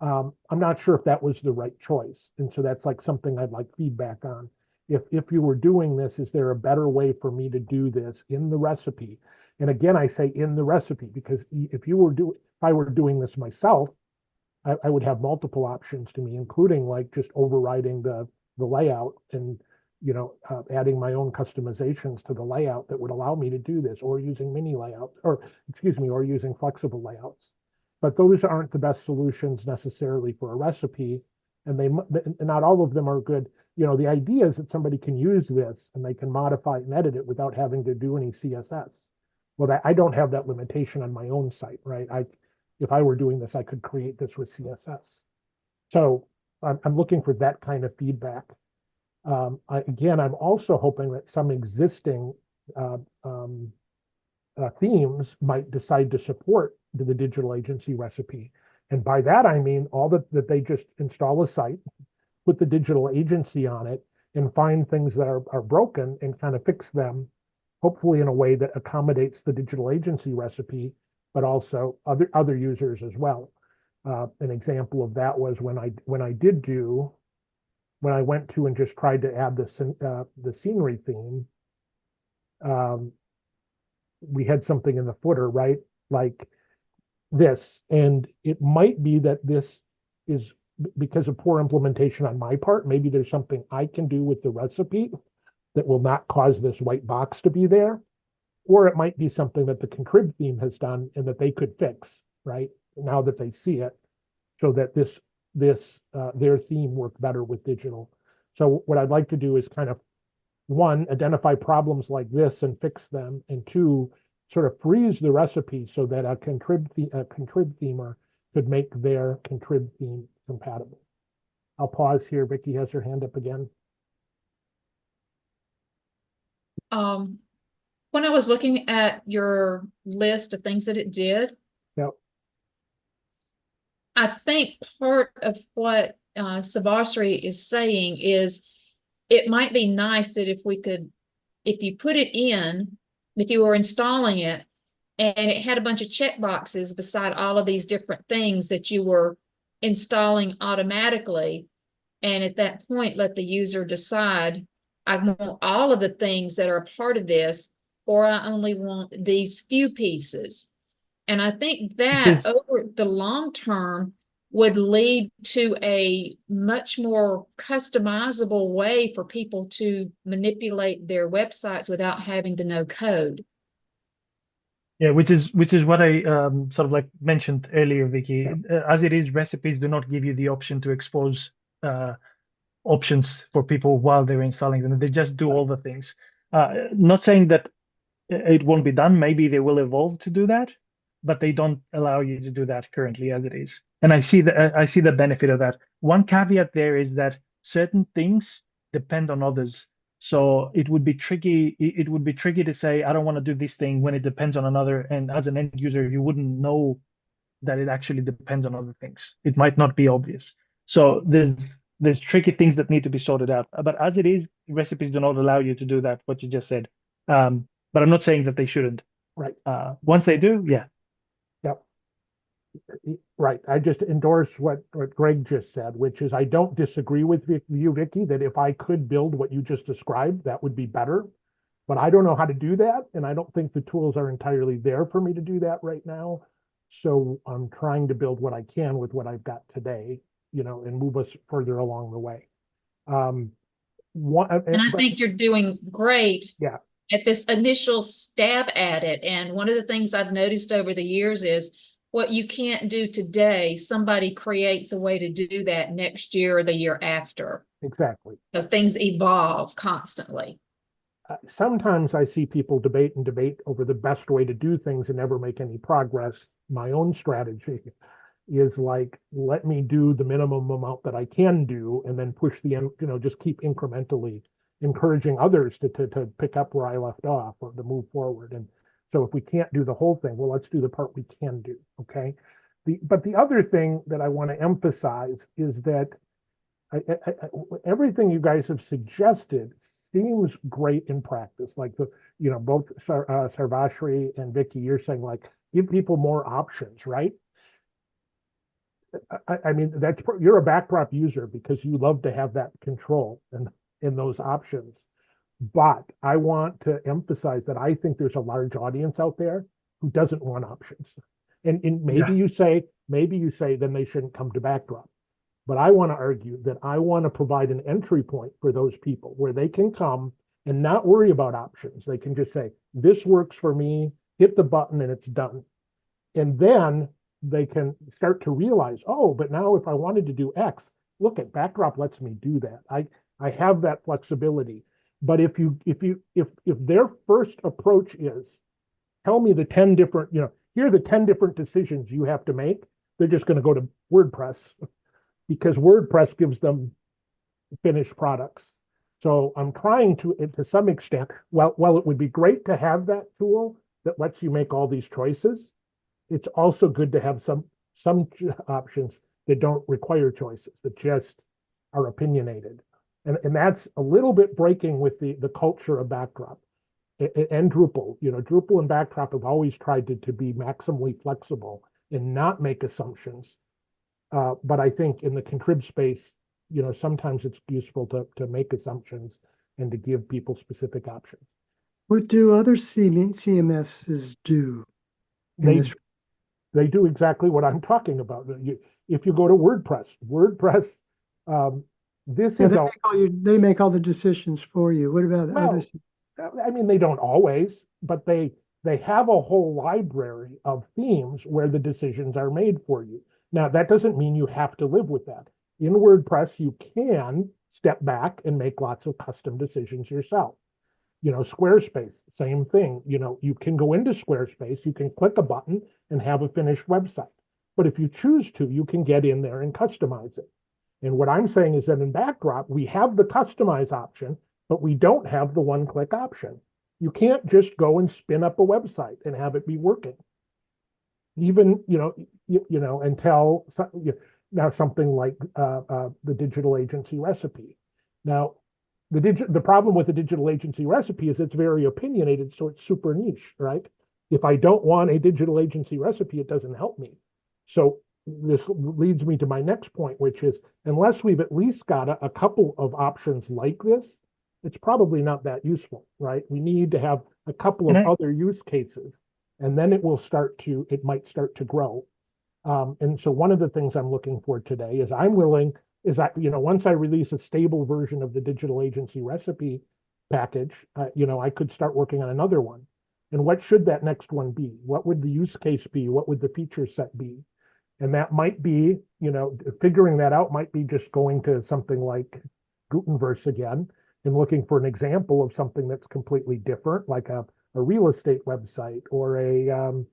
I'm not sure if that was the right choice. And so that's like something I'd like feedback on. If you were doing this, is there a better way for me to do this in the recipe? And again, I say in the recipe, because if I were doing this myself, I would have multiple options to me, including like just overriding the layout and, you know, adding my own customizations to the layout that would allow me to do this, or using mini layouts, or excuse me, or using flexible layouts. But those aren't the best solutions necessarily for a recipe, and not all of them are good. You know, the idea is that somebody can use this and they can modify and edit it without having to do any CSS. Well, I don't have that limitation on my own site, right? If I were doing this, I could create this with CSS. So I'm looking for that kind of feedback. Again, I'm also hoping that some existing themes might decide to support the digital agency recipe. And by that, I mean all that they just install a site, put the digital agency on it, and find things that are broken and kind of fix them, hopefully in a way that accommodates the digital agency recipe, but also other users as well. An example of that was when I went to and just tried to add the scenery theme. We had something in the footer, right? Like this, and it might be that this is because of poor implementation on my part. Maybe there's something I can do with the recipe that will not cause this white box to be there, or it might be something that the contrib theme has done and that they could fix, right? Now that they see it, so that their theme worked better with digital. So what I'd like to do is kind of, one, identify problems like this and fix them, and two, sort of freeze the recipe so that a contrib themer could make their contrib theme compatible. I'll pause here. Vicky has her hand up again. When I was looking at your list of things that it did, Yep. I think part of what Savasri is saying is it might be nice that if you put it in, if you were installing it and it had a bunch of check boxes beside all of these different things that you were installing automatically, and at that point let the user decide, I want all of the things that are a part of this, or I only want these few pieces. And I think that over the long term would lead to a much more customizable way for people to manipulate their websites without having to know code. Yeah, which is what I sort of like mentioned earlier, Vicky. As it is, recipes do not give you the option to expose options for people while they're installing them. They just do all the things. Not saying that it won't be done. Maybe they will evolve to do that, but they don't allow you to do that currently as it is. And I see the benefit of that. One caveat there is that certain things depend on others. So it would be tricky. It would be tricky to say, I don't want to do this thing when it depends on another. And as an end user, you wouldn't know that it actually depends on other things. It might not be obvious. So there's tricky things that need to be sorted out. But as it is, recipes do not allow you to do that, what you just said. But I'm not saying that they shouldn't. Right. Once they do, yeah. Yep. Right. I just endorse what Greg just said, which is I don't disagree with you, Vicky, that if I could build what you just described, that would be better. But I don't know how to do that, and I don't think the tools are entirely there for me to do that right now. So I'm trying to build what I can with what I've got today, you know, and move us further along the way. And I think you're doing great. Yeah. At this initial stab at it. And one of the things I've noticed over the years is what you can't do today, somebody creates a way to do that next year or the year after. Exactly. So things evolve constantly. Sometimes I see people debate over the best way to do things and never make any progress. My own strategy is like, let me do the minimum amount that I can do and then push just keep incrementally encouraging others to pick up where I left off or to move forward. And So if we can't do the whole thing, well, let's do the part we can do, okay? But the other thing that I want to emphasize is that everything you guys have suggested seems great in practice. Like both Sarvashri and Vicky, you're saying like, give people more options, right? I mean, you're a backdrop user because you love to have that control and in those options. But I want to emphasize that I think there's a large audience out there who doesn't want options. And maybe you say then they shouldn't come to backdrop. But I want to argue that I want to provide an entry point for those people where they can come and not worry about options. They can just say, this works for me, hit the button and it's done. And then they can start to realize, oh, but now if I wanted to do X, look at Backdrop lets me do that. I have that flexibility. But if their first approach is, tell me the 10 different, here are the 10 different decisions you have to make, they're just going to go to WordPress because WordPress gives them finished products. So I'm trying to some extent, while it would be great to have that tool that lets you make all these choices, it's also good to have some options that don't require choices, that just are opinionated. And that's a little bit breaking with the culture of Backdrop and Drupal. Drupal and Backdrop have always tried to be maximally flexible and not make assumptions. But I think in the contrib space, sometimes it's useful to make assumptions and to give people specific options. What do other CMSs do? They do exactly what I'm talking about. If you go to WordPress, they make all the decisions for you. What about others? I mean, they don't always, but they have a whole library of themes where the decisions are made for you. Now, that doesn't mean you have to live with that. In WordPress, you can step back and make lots of custom decisions yourself. Squarespace, same thing. You can go into Squarespace, you can click a button and have a finished website. But if you choose to, you can get in there and customize it. And what I'm saying is that in Backdrop, we have the customize option, but we don't have the one-click option. You can't just go and spin up a website and have it be working. Even, until now something like the digital agency recipe. Now, the problem with the digital agency recipe is it's very opinionated, so it's super niche, right? If I don't want a digital agency recipe, it doesn't help me. So this leads me to my next point, which is unless we've at least got a couple of options like this, it's probably not that useful, right? We need to have a couple of other use cases, and then it might start to grow. And so one of the things I'm looking for today is once I release a stable version of the digital agency recipe package, I could start working on another one. And what should that next one be? What would the use case be? What would the feature set be? And that might be, figuring that out might be just going to something like Gutenverse again and looking for an example of something that's completely different, like a real estate website or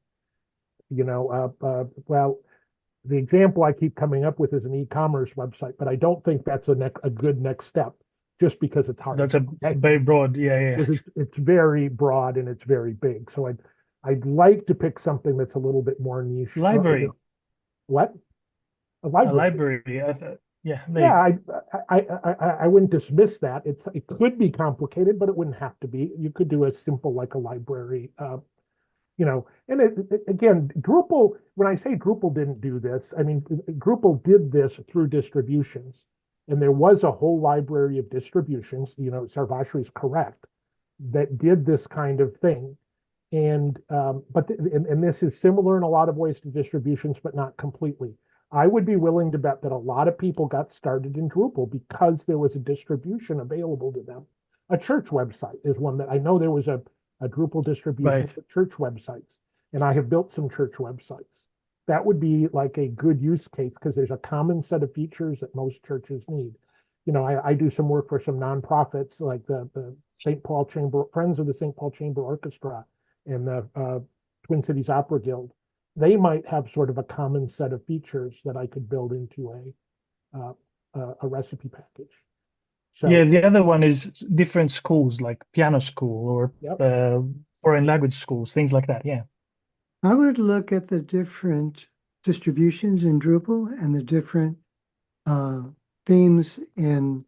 the example I keep coming up with is an e-commerce website, but I don't think that's a good next step just because it's hard. That's very broad. Yeah. It's very broad and it's very big. So I'd like to pick something that's a little bit more niche. Library. What? A library. I wouldn't dismiss that. It could be complicated, but it wouldn't have to be. You could do a simple like a library. And again, Drupal, when I say Drupal didn't do this, I mean, Drupal did this through distributions. And there was a whole library of distributions, Sarvashri is correct, that did this kind of thing. And this is similar in a lot of ways to distributions, but not completely. I would be willing to bet that a lot of people got started in Drupal because there was a distribution available to them. A church website is one that I know there was a Drupal distribution for church websites, and I have built some church websites. That would be like a good use case because there's a common set of features that most churches need. I do some work for some nonprofits like the St. Paul Chamber, Friends of the St. Paul Chamber Orchestra and the Twin Cities Opera Guild. They might have sort of a common set of features that I could build into a recipe package. So, the other one is different schools like piano school or foreign language schools, things like that. Yeah. I would look at the different distributions in Drupal and the different themes in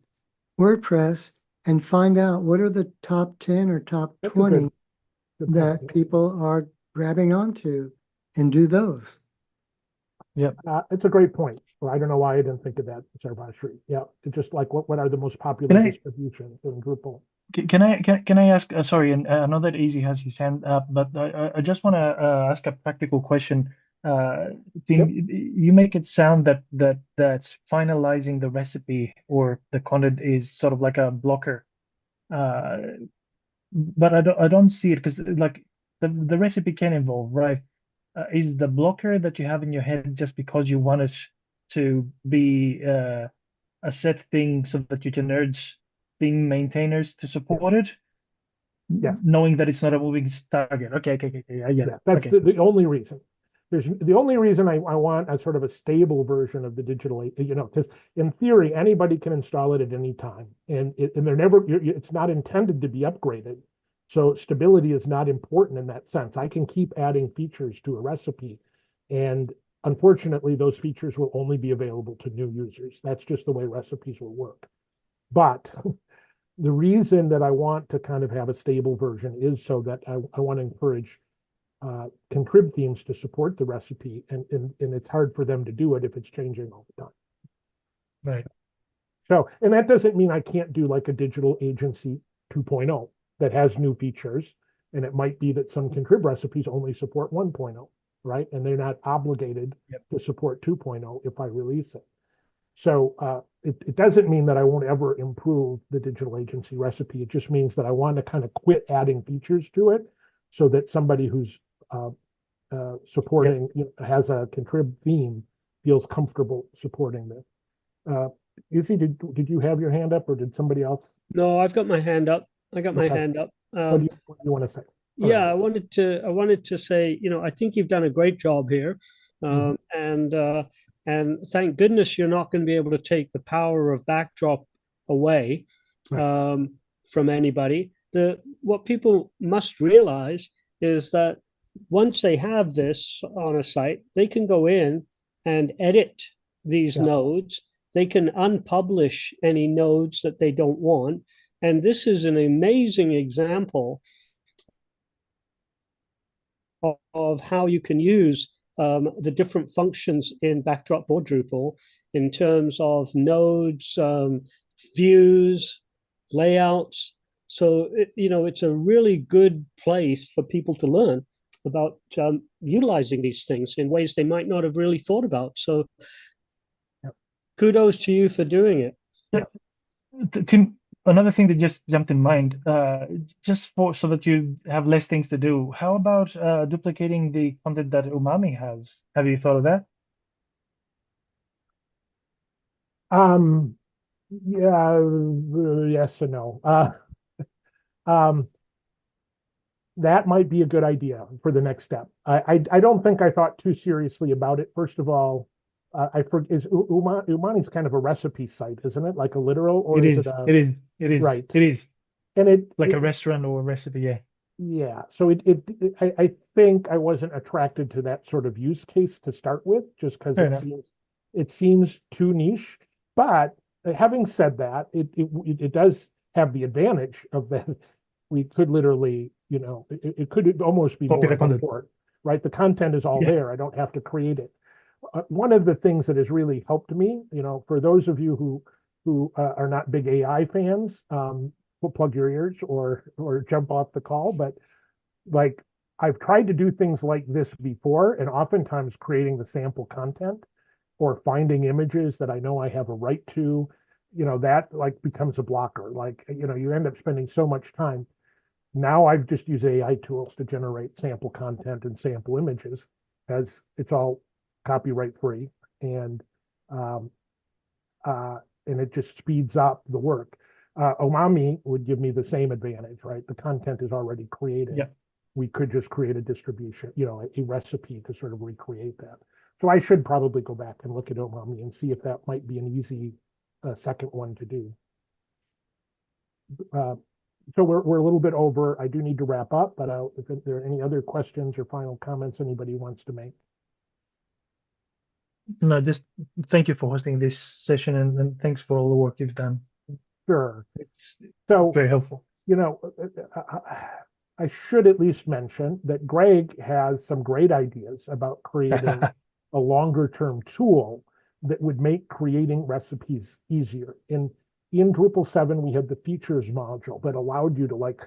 WordPress and find out what are the top 10 or top That's a 20 good that point. people are grabbing onto and do those. It's a great point. Well, I don't know why I didn't think of that, Sarvashri. Yeah, it's just like what are the most popular Can I- distributions in Drupal? Can I ask? Sorry, and I know that Easy has his hand up, but I just want to ask a practical question. Tim, you make it sound that finalizing the recipe or the content is sort of like a blocker, but I don't see it because like the recipe can evolve, right? Is the blocker that you have in your head just because you want it to be a set thing so that you can urge theme maintainers to support it? Yeah. Knowing that it's not a moving target. Okay, I get it. That's Okay. the only reason. There's the only reason I want a sort of a stable version of the digital, because in theory, anybody can install it at any time. And they're never, it's not intended to be upgraded. So stability is not important in that sense. I can keep adding features to a recipe. And unfortunately, those features will only be available to new users. That's just the way recipes will work. But the reason that I want to kind of have a stable version is so that I want to encourage contrib themes to support the recipe, and it's hard for them to do it if it's changing all the time. Right. So, and that doesn't mean I can't do like a digital agency 2.0 that has new features, and it might be that some contrib recipes only support 1.0, right? And they're not obligated to support 2.0 if I release it. So it doesn't mean that I won't ever improve the digital agency recipe. It just means that I want to kind of quit adding features to it so that somebody who's supporting, has a contrib theme feels comfortable supporting this. Izzy, did you have your hand up or did somebody else? No, I've got my hand up. I got my Okay. hand up. What do you want to say? Yeah, I wanted to say, I think you've done a great job here. And thank goodness you're not going to be able to take the power of Backdrop away from anybody. What people must realize is that once they have this on a site, they can go in and edit these nodes. They can unpublish any nodes that they don't want. And this is an amazing example of how you can use the different functions in Backdrop or Drupal in terms of nodes, views, layouts. So, it's a really good place for people to learn about utilizing these things in ways they might not have really thought about. So kudos to you for doing it. Yeah. Tim, another thing that just jumped in mind, just so that you have less things to do, how about duplicating the content that Umami has? Have you thought of that? Yeah, yes and no. That might be a good idea for the next step. I don't think I thought too seriously about it. First of all, Umani's kind of a recipe site, isn't it? Like a literal, or It is is. it It is. right? It is. And a restaurant or a recipe, yeah. Yeah. So I think I wasn't attracted to that sort of use case to start with, just because it seems too niche. But having said that, it does have the advantage of that we could literally, it could almost be more of a port, right? The content is all there. I don't have to create it. One of the things that has really helped me, for those of you who are not big AI fans, plug your ears or jump off the call. But like, I've tried to do things like this before, and oftentimes creating the sample content or finding images that I know I have a right to, that like becomes a blocker. Like, you end up spending so much time. Now I've just used AI tools to generate sample content and sample images, as it's all copyright free, and it just speeds up the work. Umami would give me the same advantage, right? The content is already created. Yeah. We could just create a distribution, a recipe to sort of recreate that. So I should probably go back and look at Umami and see if that might be an easy second one to do. so we're a little bit over. I do need to wrap up, but if there are any other questions or final comments anybody wants to make. No, just thank you for hosting this session and thanks for all the work you've done. Sure. It's So, very helpful. I should at least mention that Greg has some great ideas about creating a longer term tool that would make creating recipes easier. In Drupal 7, we had the features module that allowed you to like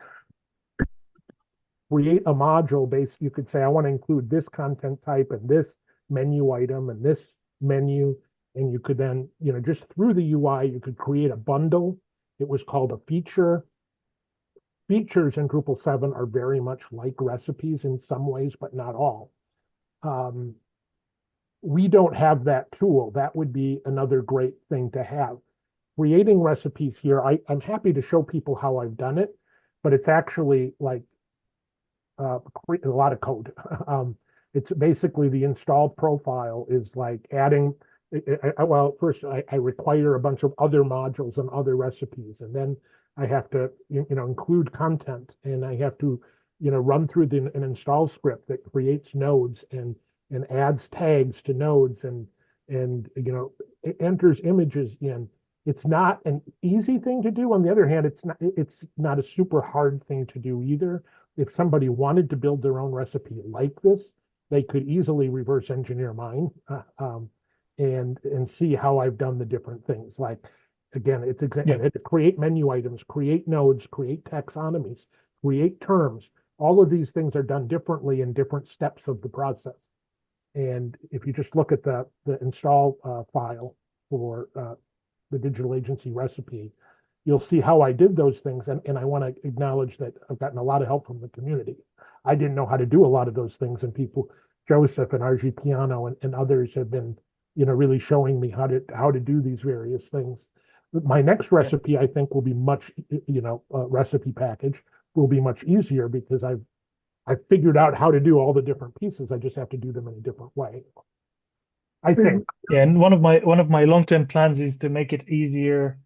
create a module based, you could say, I want to include this content type and this menu item and this menu. And you could then, just through the UI, you could create a bundle. It was called a feature. Features in Drupal 7 are very much like recipes in some ways, but not all. We don't have that tool. That would be another great thing to have. Creating recipes here, I'm happy to show people how I've done it, but it's actually like a lot of code. It's basically the install profile is like adding, well, first I require a bunch of other modules and other recipes, and then I have to, include content, and I have to, run through an install script that creates nodes and adds tags to nodes and it enters images in. It's not an easy thing to do. On the other hand, it's not a super hard thing to do either. If somebody wanted to build their own recipe like this, they could easily reverse engineer mine and see how I've done the different things. Like, again, it's to create menu items, create nodes, create taxonomies, create terms. All of these things are done differently in different steps of the process. And if you just look at the install file for the digital agency recipe, you'll see how I did those things. And I want to acknowledge that I've gotten a lot of help from the community. I didn't know how to do a lot of those things, and people, Joseph and RG Piano and others have been, really showing me how to do these various things. My next recipe, I think, will be much, recipe package will be much easier because I've figured out how to do all the different pieces. I just have to do them in a different way, I think. Yeah, and one of my long-term plans is to make it easier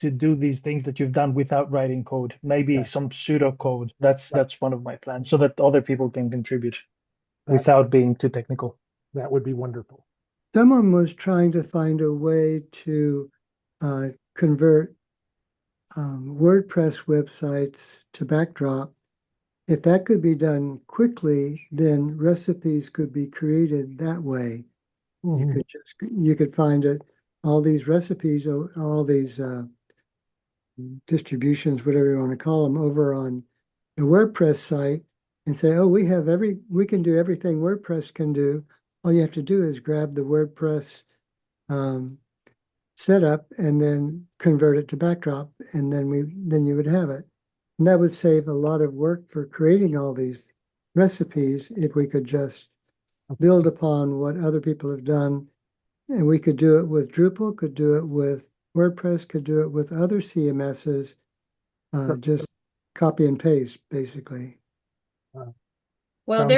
to do these things that you've done without writing code. Maybe some pseudo code. That's one of my plans, so that other people can contribute without being too technical. That would be wonderful. Someone was trying to find a way to convert WordPress websites to Backdrop. If that could be done quickly, then recipes could be created that way. Mhm. You could find all these recipes, or all these distributions, whatever you want to call them, over on the WordPress site and say, oh, we can do everything WordPress can do. All you have to do is grab the WordPress setup and then convert it to Backdrop, and then you would have it. And that would save a lot of work for creating all these recipes if we could just build upon what other people have done. And we could do it with Drupal, could do it with WordPress, could do it with other CMSs, just copy and paste, basically. Well,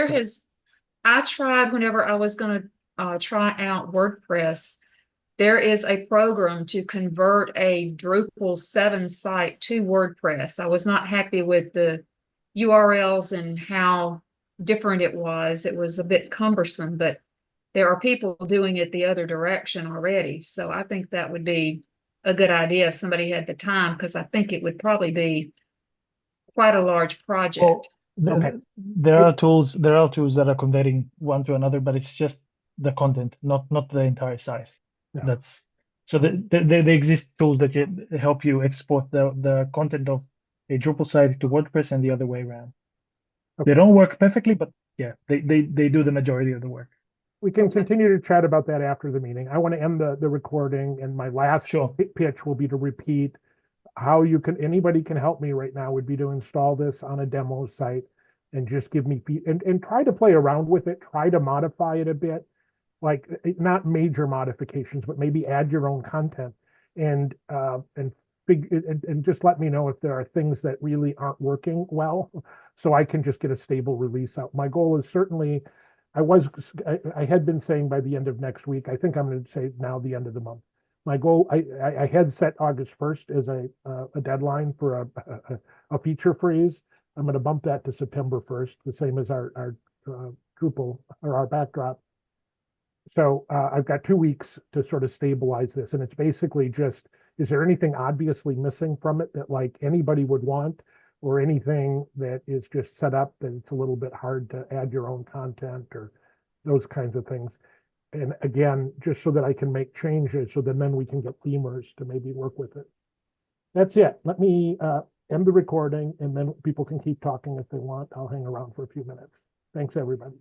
I tried whenever I was going to try out WordPress. There is a program to convert a Drupal 7 site to WordPress. I was not happy with the URLs and how different it was. It was a bit cumbersome, but there are people doing it the other direction already. So I think that would be a good idea if somebody had the time, because I think it would probably be quite a large project. Well, there are tools that are converting one to another, but it's just the content, not the entire site. Yeah. There exist tools that help you export the content of a Drupal site to WordPress and the other way around. Okay. They don't work perfectly, but yeah, they do the majority of the work. We can continue to chat about that after the meeting. I want to end the recording, and my last pitch will be to repeat how anybody can help me right now would be to install this on a demo site and just give me and try to play around with it, try to modify it a bit, like not major modifications, but maybe add your own content and just let me know if there are things that really aren't working well, so I can just get a stable release out. My goal is certainly, I had been saying by the end of next week. I think I'm going to say now the end of the month. my goal, I had set August 1st as a deadline for a feature freeze. I'm going to bump that to September 1st, the same as our Drupal or our backdrop. So I've got 2 weeks to sort of stabilize this. And it's basically just, is there anything obviously missing from it that like anybody would want, or anything that is just set up that it's a little bit hard to add your own content or those kinds of things. And again, just so that I can make changes, so then we can get themers to maybe work with it. That's it. Let me end the recording, and then people can keep talking if they want. I'll hang around for a few minutes. Thanks, everybody.